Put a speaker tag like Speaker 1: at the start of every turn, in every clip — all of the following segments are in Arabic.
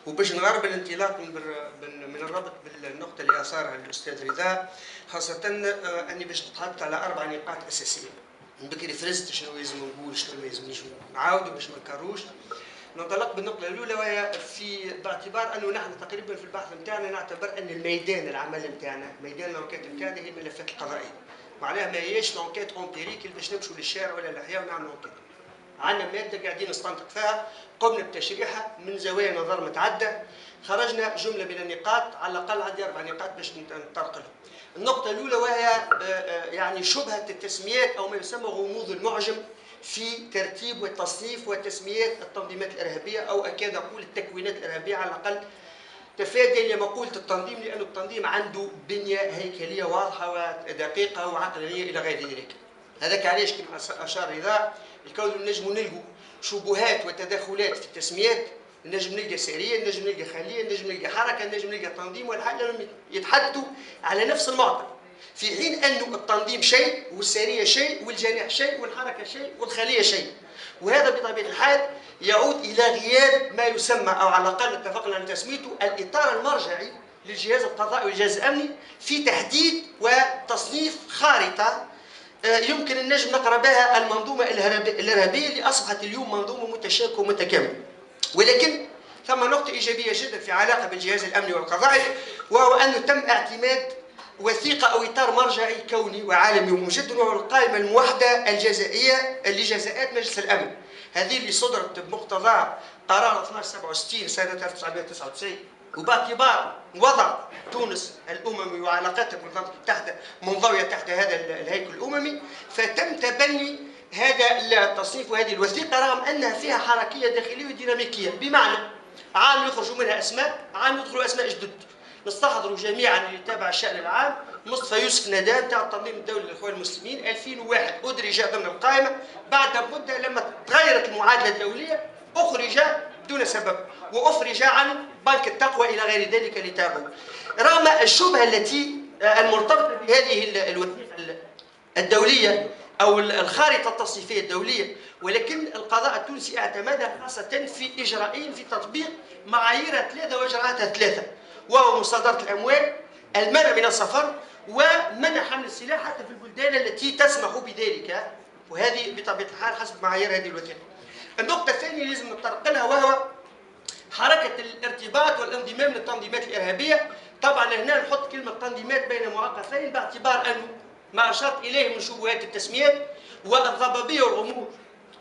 Speaker 1: وباش نغرب الانطلاق من الربط بالنقطة اللي أثارها الأستاذ رضا، خاصة أني باش نتحدث على 4 نقاط أساسية. من بكري فرزت شنو لازم نقول شنو ما لازمنيش نعاود باش ما نكروش. ننطلق بالنقطة الأولى، وهي باعتبار أنه نحن تقريبا في البحث نتاعنا نعتبر أن الميدان العمل نتاعنا، ميدان الأنكيت نتاعنا هي الملفات القضائية. معناها ما هيش الأنكيت أمبيريك اللي باش نمشوا للشارع ولا الأحياء ونعملوا أنكيت. عندنا مادة قاعدين نستنطق فيها، قمنا بتشريحها من زوايا نظر متعددة، خرجنا جملة من النقاط، على الأقل عندي 4 نقاط باش نطرق لهم. النقطة الأولى وهي يعني شبهة التسميات أو ما يسمى غموض المعجم في ترتيب والتصنيف وتسميات التنظيمات الإرهابية، أو أكاد أقول التكوينات الإرهابية على الأقل، تفاديا لمقولة التنظيم، لأن التنظيم عنده بنية هيكلية واضحة ودقيقة وعقلانية إلى غير ذلك. هذاك علاش كما أشار رضا، الكون نجموا نلقوا شبهات وتداخلات في التسميات، نجم نلقى سريه، نجم نلقى خليه، نجم نلقى حركه، نجم نلقى تنظيم، والحاجه لهم يتحدثوا على نفس المعطى، في حين انه التنظيم شيء والسريه شيء والجناح شيء والحركه شيء والخليه شيء. وهذا بطبيعه الحال يعود الى غياب ما يسمى، او على الاقل اتفقنا على تسميته، الاطار المرجعي للجهاز القضائي والجهاز الامني في تحديد وتصنيف خارطه يمكن النجم نقرا بها المنظومه الارهابيه اللي اصبحت اليوم منظومه متشابكه ومتكامله. ولكن ثم نقطه ايجابيه جدا في علاقه بالجهاز الامني والقضائي، وهو انه تم اعتماد وثيقه او اطار مرجعي كوني وعالمي ومجد، وهو القائمه الموحده الجزائيه لجزاءات مجلس الامن. هذه اللي صدرت بمقتضى قرار 1267 سنه 1999، وباعتبار وضع تونس الاممي وعلاقتها منضويه تحت هذا الهيكل الاممي، فتم تبني هذا التصنيف وهذه الوثيقه، رغم انها فيها حركيه داخليه وديناميكيه. بمعنى عام يخرجوا منها اسماء، عام يدخلوا اسماء جدد. نستحضروا جميعا اللي تابع الشان العام مصطفى يوسف ندام تاع التنظيم الدولي للاخوان المسلمين، 2001 ادرج ضمن القائمه، بعد مده لما تغيرت المعادله الدوليه اخرج دون سبب، وافرج عن بنك التقوى الى غير ذلك لتابعه. رغم الشبهه التي المرتبطه بهذه الوثيقه الدوليه او الخارطه التصنيفيه الدوليه، ولكن القضاء التونسي اعتمدها خاصه في اجراءين في تطبيق معاييرها 3 واجراءاتها 3، وهو مصادره الاموال، المنع من السفر، ومنع حمل السلاح حتى في البلدان التي تسمح بذلك، وهذه بطبيعه الحال حسب معايير هذه الوثيقه. النقطه الثانيه لازم نتطرق لها، وهو حركه الارتباط والانضمام للتنظيمات الارهابيه. طبعا هنا نحط كلمه تنظيمات بين معقفين، باعتبار انه ما اشرت اليه من شبهات التسميات والضبابيه والغموض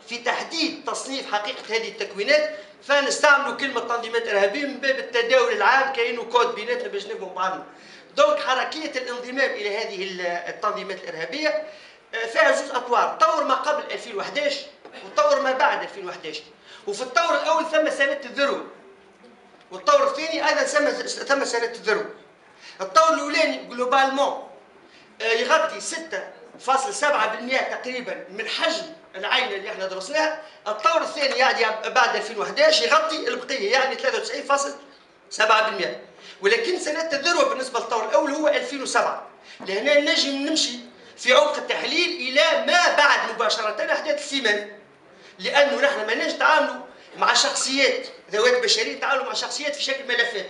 Speaker 1: في تحديد تصنيف حقيقه هذه التكوينات، فنستعملوا كلمه تنظيمات ارهابيه من باب التداول العام كانه كود بيناتنا باش نفهموا بعضنا. دونك حركيه الانضمام الى هذه التنظيمات الارهابيه فيها 2 اطوار، طور ما قبل 2011 وطور ما بعد 2011. وفي الطور الاول ثم سنه الذروه، والطور الثاني ايضا ثم سنه الذروه. الطور الاولاني جلوبالمون يغطي 6.7% تقريبا من حجم العينه اللي احنا درسناها. الطور الثاني يعني بعد 2011 يغطي البقيه، يعني 93.7%. ولكن سنه الذروه بالنسبه للطور الاول هو 2007. لهنا نجم نمشي في عمق التحليل الى ما بعد مباشره احداث السيمان، لانه نحن ما نتعاملوا مع شخصيات ذوات بشريه، نتعاملوا مع شخصيات في شكل ملفات،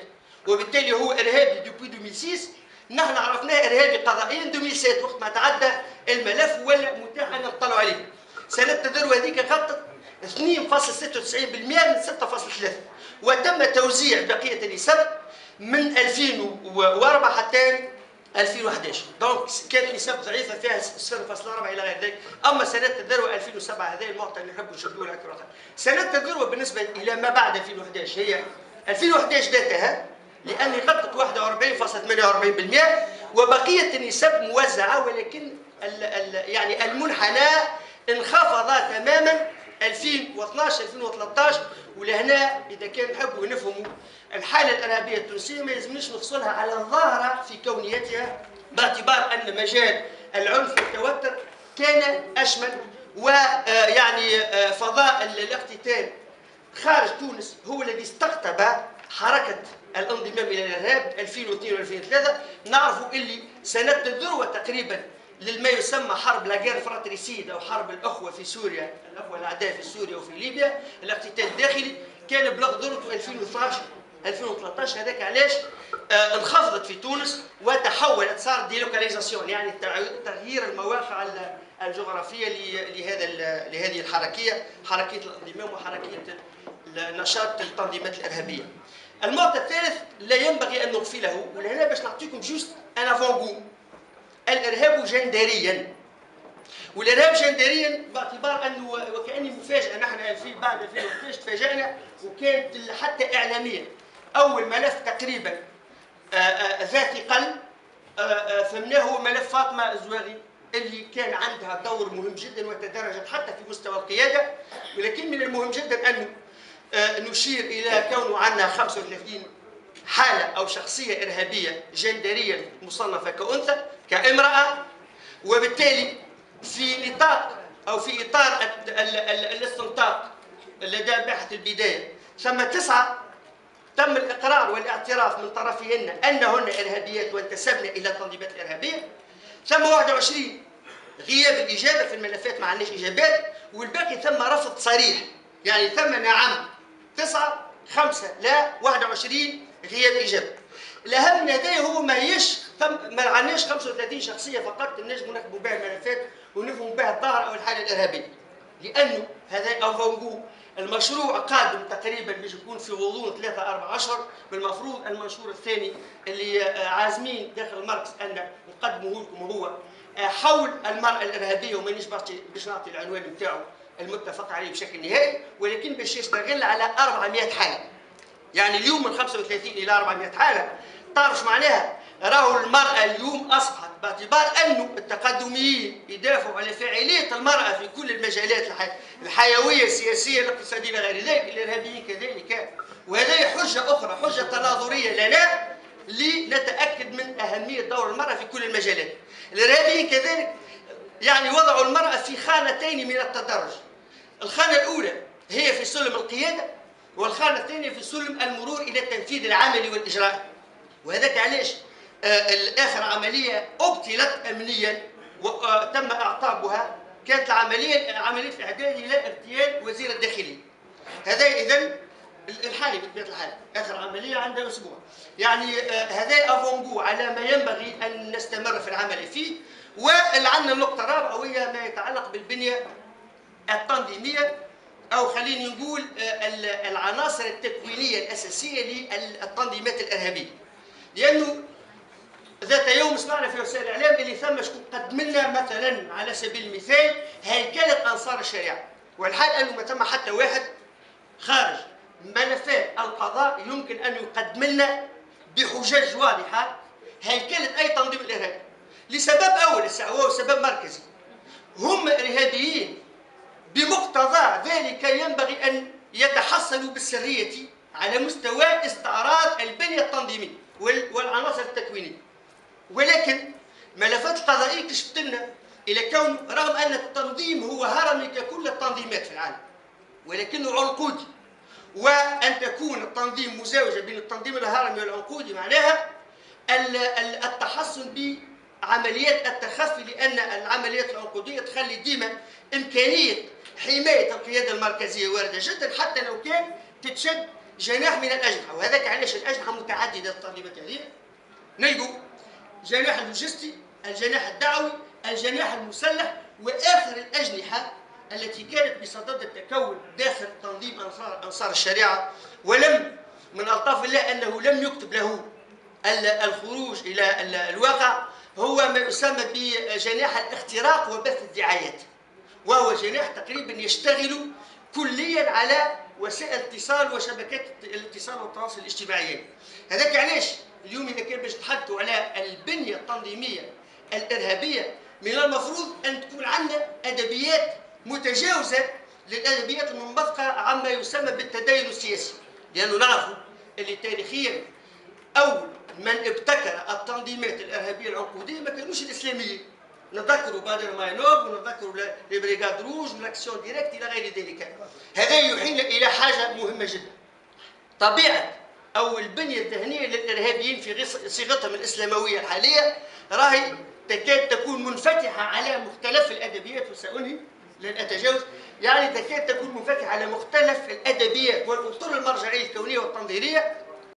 Speaker 1: وبالتالي هو ارهابي دوبوي 2006. نحن عرفناه ارهابي قضائيا 2007 وقت ما تعدى الملف ولا متاح ان نطلعوا عليه. سنه الذروه هذيك غطت 2.96% من 6.3، وتم توزيع بقيه النسب من 2004 حتى 2011. دونك كانت نسب ضعيفه فيها 0.4 الى غير ذلك. اما سنه الذروه 2007 هذا المعطى اللي نحبوا نشدوه له اكثر. سنه الذروه بالنسبه الى ما بعد 2011 هي 2011 ذاتها، لأن غطت 41.48%، وبقية النسب موزعة، ولكن يعني المنحنى انخفض تماما 2012 2013. ولهنا إذا كان نحبوا نفهموا الحالة الإرهابية التونسية ما يلزمناش نفصلها على الظاهرة في كونيتها، باعتبار أن مجال العنف والتوتر كان أشمل، ويعني فضاء الاقتتال خارج تونس هو الذي استقطب حركة الانضمام الى الارهاب 2002 و2003. نعرفوا اللي سنه الذروه تقريبا لما يسمى حرب لاغير فراتريسيد او حرب الاخوه في سوريا، الاخوه الاعداء في سوريا وفي ليبيا، الاقتتال الداخلي كان بلغ ذروته 2012 2013. هذاك علاش انخفضت في تونس وتحولت، صار ديلوكاليزاسيون، يعني تغيير المواقع الجغرافيه لهذه الحركيه، حركيه الانضمام وحركيه نشاط التنظيمات الارهابيه. المعطى الثالث لا ينبغي ان نغفله، ولهنا باش نعطيكم جوست ان افونغو. الارهاب جندريا، والارهاب جندريا باعتبار انه وكاني مفاجاه، نحن في بعد 2011 تفاجئنا وكانت حتى اعلاميا اول ملف تقريبا ذات قلب فهمناه هو ملف فاطمه الزواغي، اللي كان عندها دور مهم جدا وتدرجت حتى في مستوى القياده. ولكن من المهم جدا ان نشير الى كونه عندنا 35 حاله او شخصيه ارهابيه جندريا مصنفه كانثى كامراه، وبالتالي في نطاق او في اطار الاستنطاق لدى باحث البدايه ثم 9 تم الاقرار والاعتراف من طرفهن انهن ارهابيات وانتسبن الى التنظيمات الارهابيه، ثم 21 غياب الاجابه في الملفات، ما عندناش اجابات، والباقي ثم رفض صريح، يعني ثم نعم 9 5 لا 21 غياب اجابه. الاهم من هذا هو ما عندناش 35 شخصيه فقط نجم نكتبوا بها الملفات ونفهموا بها الظاهره او الحاله الارهابيه، لانه هذا افونغو المشروع قادم تقريبا باش يكون في غضون 3 4 اشهر، بالمفروض المنشور الثاني اللي عازمين داخل ماركس ان نقدمه لكم هو حول المراه الارهابيه، ومانيش باش نعطي العنوان نتاعو المتفق عليه بشكل نهائي، ولكن باش يشتغل على 400 حاله. يعني اليوم من 35 الى 400 حاله. تعرف معناها؟ راهو المراه اليوم اصبحت باعتبار انه التقدميين يدافعوا على فاعليه المراه في كل المجالات الحيويه السياسيه الاقتصاديه الى غير ذلك، الارهابيين كذلك. وهذه حجه اخرى، حجه تناظريه لنا لنتاكد من اهميه دور المراه في كل المجالات. الارهابيين كذلك يعني وضعوا المراه في خانتين من التدرج. الخانه الاولى هي في سلم القياده، والخانه الثانيه في سلم المرور الى التنفيذ العملي والاجرائي. وهذاك علاش اخر عمليه ابطلت امنيا وتم اعطابها كانت عمليه الاعداد الى اغتيال وزير الداخليه. هذا اذا الحالي بطبيعه الحال اخر عمليه عندها اسبوع. يعني هذا افونغو على ما ينبغي ان نستمر في العمل فيه. وعندنا النقطه الرابعه وهي ما يتعلق بالبنيه التنظيميه، او خليني نقول العناصر التكوينيه الاساسيه للتنظيمات الارهابيه. لانه ذات يوم سمعنا في وسائل الاعلام اللي ثم شكون قدم لنا مثلا على سبيل المثال هيكله انصار الشريعه، والحال انه ما ثم حتى واحد خارج ملفات القضاء يمكن ان يقدم لنا بحجج واضحه هيكله اي تنظيم الارهابي، لسبب اول وهو سبب مركزي. هم ارهابيين بمقتضى ذلك ينبغي ان يتحصلوا بالسريه على مستوى استعراض البنيه التنظيميه والعناصر التكوينيه. ولكن ملفات القضائيه كشفت لنا الى كون رغم ان التنظيم هو هرمي ككل التنظيمات في العالم، ولكنه عنقودي، وان تكون التنظيم مزاوجه بين التنظيم الهرمي والعنقودي معناها التحصن بعمليات التخفي، لان العمليات العنقوديه تخلي ديما امكانيه حمايه القياده المركزيه وارده جدا حتى لو كان تتشد جناح من الاجنحه. وهذاك علاش الاجنحه متعدده التنظيمات هذه. نلقوا الجناح اللوجستي، الجناح الدعوي، الجناح المسلح، واخر الاجنحه التي كانت بصدد التكون داخل تنظيم انصار الشريعه، ولم من الطاف الله انه لم يكتب له الخروج الى الواقع، هو ما يسمى بجناح الاختراق وبث الدعايات، وهو جناح تقريبا يشتغل كليا على وسائل الاتصال وشبكات الاتصال والتواصل الاجتماعي. هذاك علاش اليوم اذا كان باش نتحدثوا على البنيه التنظيميه الارهابيه من المفروض ان تكون عندنا ادبيات متجاوزه للادبيات المنبثقه عما يسمى بالتدين السياسي، لانه نعرف اللي تاريخيا اول من ابتكر التنظيمات الارهابيه العنقوديه ما كانوش الاسلاميين. نذكروا بادر ماينوف ونذكروا لي بريغاد روج والاكسيون ديريكت الى غير ذلك. هذا يحيل الى حاجه مهمه جدا. طبيعه او البنيه الذهنيه للارهابيين في صيغتهم الاسلامويه الحاليه راهي تكاد تكون منفتحه على مختلف الادبيات، وسأنهي لن اتجاوز، يعني تكاد تكون منفتحه على مختلف الادبيات والاطر المرجعيه الكونيه والتنظيريه،